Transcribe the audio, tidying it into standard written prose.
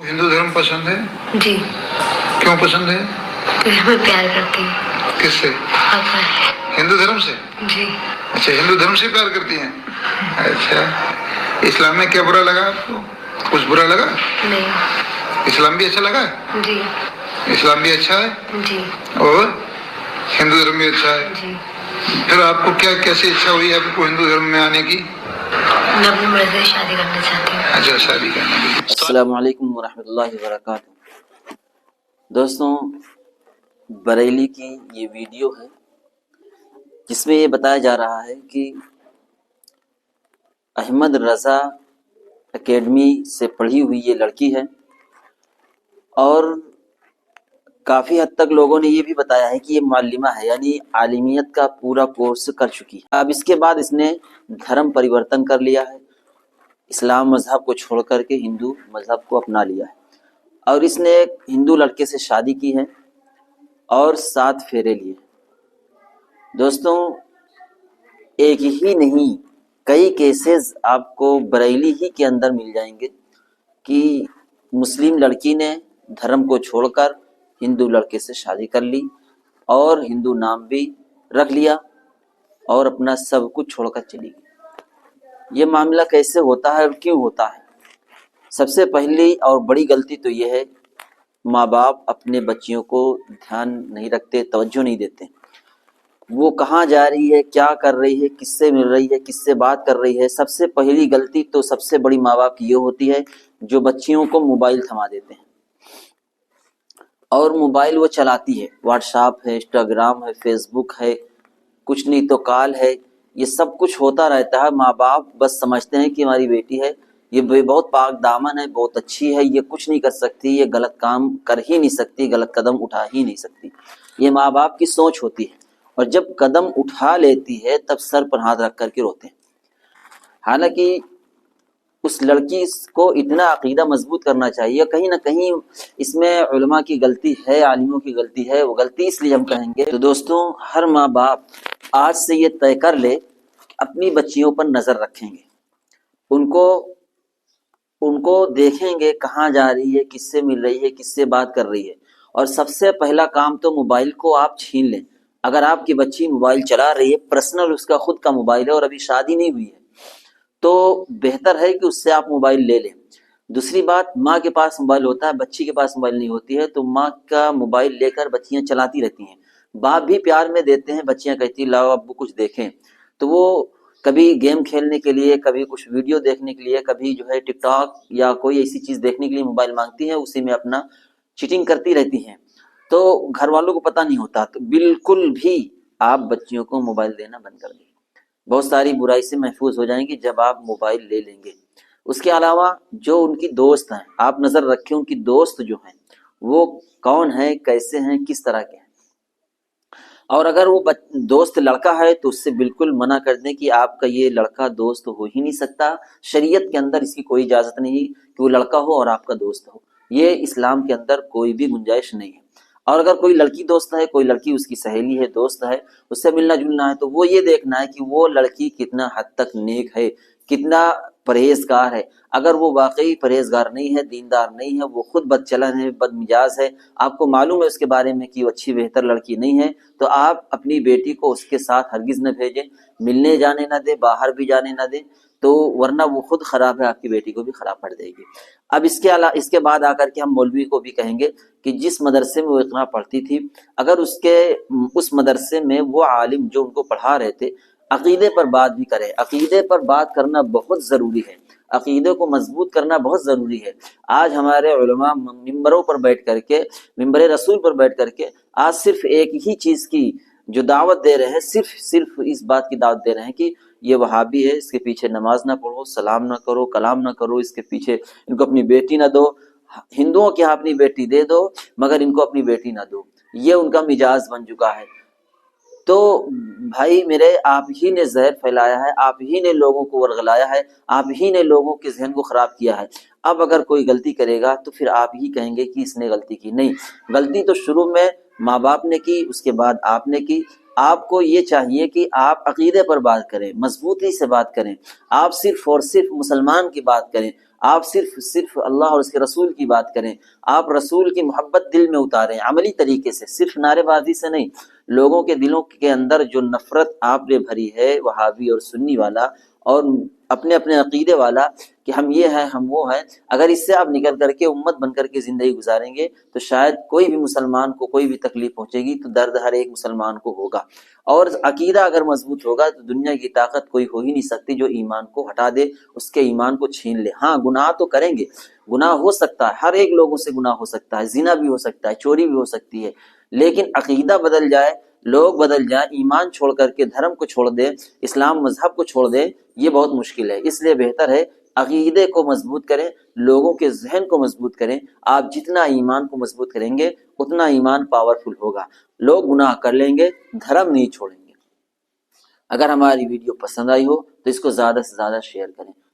हिंदू धर्म पसंद है? जी, क्यों पसंद है? क्योंकि मैं प्यार करती हूँ किससे? आपका। हिंदू धर्म से? जी, अच्छा, हिंदू धर्म से प्यार करती हैं। अच्छा, इस्लाम में क्या बुरा लगा आपको? कुछ बुरा लगा? नहीं। इस्लाम भी अच्छा लगा? जी, इस्लाम भी अच्छा है जी, और हिंदू धर्म भी अच्छा है। जी। फिर आपको क्या कैसे इच्छा हुई आपको हिंदू धर्म में आने की? मैं अपनी मर्जी से शादी करना चाहती हूँ। अच्छा, शादी करने की। अस्सलाम वालेकुम वरहमतुल्लाहि वबरकातुहू। दोस्तों, बरेली की ये वीडियो है जिसमें ये बताया जा रहा है कि अहमद रज़ा एकेडमी से पढ़ी हुई ये लड़की है और काफ़ी हद तक लोगों ने ये भी बताया है कि ये मुअल्लिमा है, यानी आलिमियत का पूरा कोर्स कर चुकी है। अब इसके बाद इसने धर्म परिवर्तन कर लिया है, इस्लाम मज़हब को छोड़ करके हिंदू मज़हब को अपना लिया है और इसने एक हिंदू लड़के से शादी की है और 7 फेरे लिए। दोस्तों, एक ही नहीं कई केसेस आपको बरेली ही के अंदर मिल जाएंगे कि मुस्लिम लड़की ने धर्म को छोड़कर हिंदू लड़के से शादी कर ली और हिंदू नाम भी रख लिया और अपना सब कुछ छोड़कर चली गई। ये मामला कैसे होता है और क्यों होता है? सबसे पहली और बड़ी गलती तो ये है, माँ बाप अपने बच्चियों को ध्यान नहीं रखते, तवज्जो नहीं देते। वो कहाँ जा रही है, क्या कर रही है, किससे मिल रही है, किससे बात कर रही है। सबसे पहली गलती तो सबसे बड़ी माँ बाप की ये होती है जो बच्चियों को मोबाइल थमा देते हैं और मोबाइल वो चलाती है। व्हाट्सएप है, इंस्टाग्राम है, फेसबुक है, कुछ नहीं तो कॉल है, ये सब कुछ होता रहता है। माँ बाप बस समझते हैं कि हमारी बेटी है, ये बहुत पाक दामन है, बहुत अच्छी है, ये कुछ नहीं कर सकती, ये गलत काम कर ही नहीं सकती, गलत कदम उठा ही नहीं सकती। ये माँ बाप की सोच होती है और जब कदम उठा लेती है तब सर पर हाथ रख करके रोते हैं। हालांकि उस लड़की को इतना अकीदा मजबूत करना चाहिए, कहीं ना कहीं इसमें उलमा की गलती है, आलिमों की गलती है। वो गलती इसलिए हम कहेंगे, तो दोस्तों हर माँ बाप आज से ये तय कर ले अपनी बच्चियों पर नजर रखेंगे, उनको देखेंगे कहाँ जा रही है, किससे मिल रही है, किससे बात कर रही है। और सबसे पहला काम तो मोबाइल को आप छीन लें। अगर आपकी बच्ची मोबाइल चला रही है, पर्सनल उसका खुद का मोबाइल है और अभी शादी नहीं हुई है, तो बेहतर है कि उससे आप मोबाइल ले लें। दूसरी बात, माँ के पास मोबाइल होता है, बच्ची के पास मोबाइल नहीं होती है, तो माँ का मोबाइल लेकर बच्चियां चलाती रहती हैं। बाप भी प्यार में देते हैं, बच्चियां कहती लाओ अब्बू कुछ देखें, तो वो कभी गेम खेलने के लिए, कभी कुछ वीडियो देखने के लिए, कभी जो है टिकटॉक या कोई ऐसी चीज देखने के लिए मोबाइल मांगती है, उसी में अपना चीटिंग करती रहती हैं। तो घर वालों को पता नहीं होता। तो बिल्कुल भी आप बच्चियों को मोबाइल देना बंद कर दें, बहुत सारी बुराई से महफूज हो जाएंगी जब आप मोबाइल ले लेंगे। उसके अलावा जो उनकी दोस्त हैं, आप नजर रखें उनकी दोस्त जो हैं वो कौन है, कैसे हैं, किस तरह के हैं। और अगर वो दोस्त लड़का है तो उससे बिल्कुल मना कर दें कि आपका ये लड़का दोस्त हो ही नहीं सकता। शरीयत के अंदर इसकी कोई इजाजत नहीं कि वो लड़का हो और आपका दोस्त हो, ये इस्लाम के अंदर कोई भी गुंजाइश नहीं है। और अगर कोई लड़की दोस्त है, कोई लड़की उसकी सहेली है, दोस्त है, उससे मिलना जुलना है, तो वो ये देखना है कि वो लड़की कितना हद तक नेक है, कितना परहेजगार है। अगर वो वाकई परहेजगार नहीं है, दीनदार नहीं है, वो खुद बदचलन है, बदमिजाज है, आपको मालूम है उसके बारे में कि वो अच्छी बेहतर लड़की नहीं है, तो आप अपनी बेटी को उसके साथ हरगिज न भेजें, मिलने जाने ना दे, बाहर भी जाने ना दे, तो वरना वो खुद खराब है, आपकी बेटी को भी खराब कर देगी। अब इसके बाद आकर के हम मौलवी को भी कहेंगे कि जिस मदरसे में वो इक़रा पढ़ती थी, अगर उस मदरसे में वो आलिम जो उनको पढ़ा रहे थे अकीदे पर बात भी करें। अकीदे पर बात करना बहुत ज़रूरी है, अकीदे को मजबूत करना बहुत ज़रूरी है। आज हमारे उलमा मिंबरों पर बैठ करके, मिंबर रसूल पर बैठ करके आज सिर्फ एक ही चीज़ की जो दावत दे रहे हैं, सिर्फ इस बात की दावत दे रहे हैं कि ये वहाबी है, इसके पीछे नमाज ना पढ़ो, सलाम ना करो, कलाम ना करो, इसके पीछे इनको अपनी बेटी ना दो। हिंदुओं के यहाँ अपनी बेटी दे दो मगर इनको अपनी बेटी ना दो, ये उनका मिजाज बन चुका है। तो भाई मेरे, आप ही ने जहर फैलाया है, आप ही ने लोगों को वर्गलाया है, आप ही ने लोगों के जहन को खराब किया है। अब अगर कोई गलती करेगा तो फिर आप ही कहेंगे कि इसने गलती की। नहीं, गलती तो शुरू में माँ बाप ने की, उसके बाद आपने की। आपको ये चाहिए कि आप अकीदे पर बात करें, मजबूती से बात करें, आप सिर्फ और सिर्फ मुसलमान की बात करें, آپ صرف اللہ اور اس کے رسول کی بات کریں، آپ رسول کی محبت دل میں اتاریں عملی طریقے سے، صرف نعرے بازی سے نہیں۔ لوگوں کے دلوں کے اندر جو نفرت آپ نے بھری ہے وہابی اور سنی والا اور اپنے اپنے عقیدے والا کہ ہم یہ ہیں ہم وہ ہیں، اگر اس سے آپ نکل کر کے امت بن کر کے زندگی گزاریں گے تو شاید کوئی بھی مسلمان کو کوئی بھی تکلیف پہنچے گی تو درد ہر ایک مسلمان کو ہوگا۔ اور عقیدہ اگر مضبوط ہوگا تو دنیا کی طاقت کوئی ہو ہی نہیں سکتی جو ایمان کو ہٹا دے، اس کے ایمان کو چھین لے۔ ہاں گناہ تو کریں گے، گناہ ہو سکتا ہے، ہر ایک لوگوں سے گناہ ہو سکتا ہے، زنا بھی ہو سکتا ہے، چوری بھی ہو سکتی ہے، لیکن عقیدہ بدل جائے، لوگ بدل جائیں، ایمان چھوڑ کر کے دھرم کو چھوڑ دے، اسلام مذہب کو چھوڑ دے، یہ بہت مشکل ہے۔ اس لیے بہتر ہے عقیدے کو مضبوط کریں، لوگوں کے ذہن کو مضبوط کریں۔ آپ جتنا ایمان کو مضبوط کریں گے اتنا ایمان پاورفل ہوگا۔ لوگ گناہ کر لیں گے، دھرم نہیں چھوڑیں گے۔ اگر ہماری ویڈیو پسند آئی ہو تو اس کو زیادہ سے زیادہ شیئر کریں۔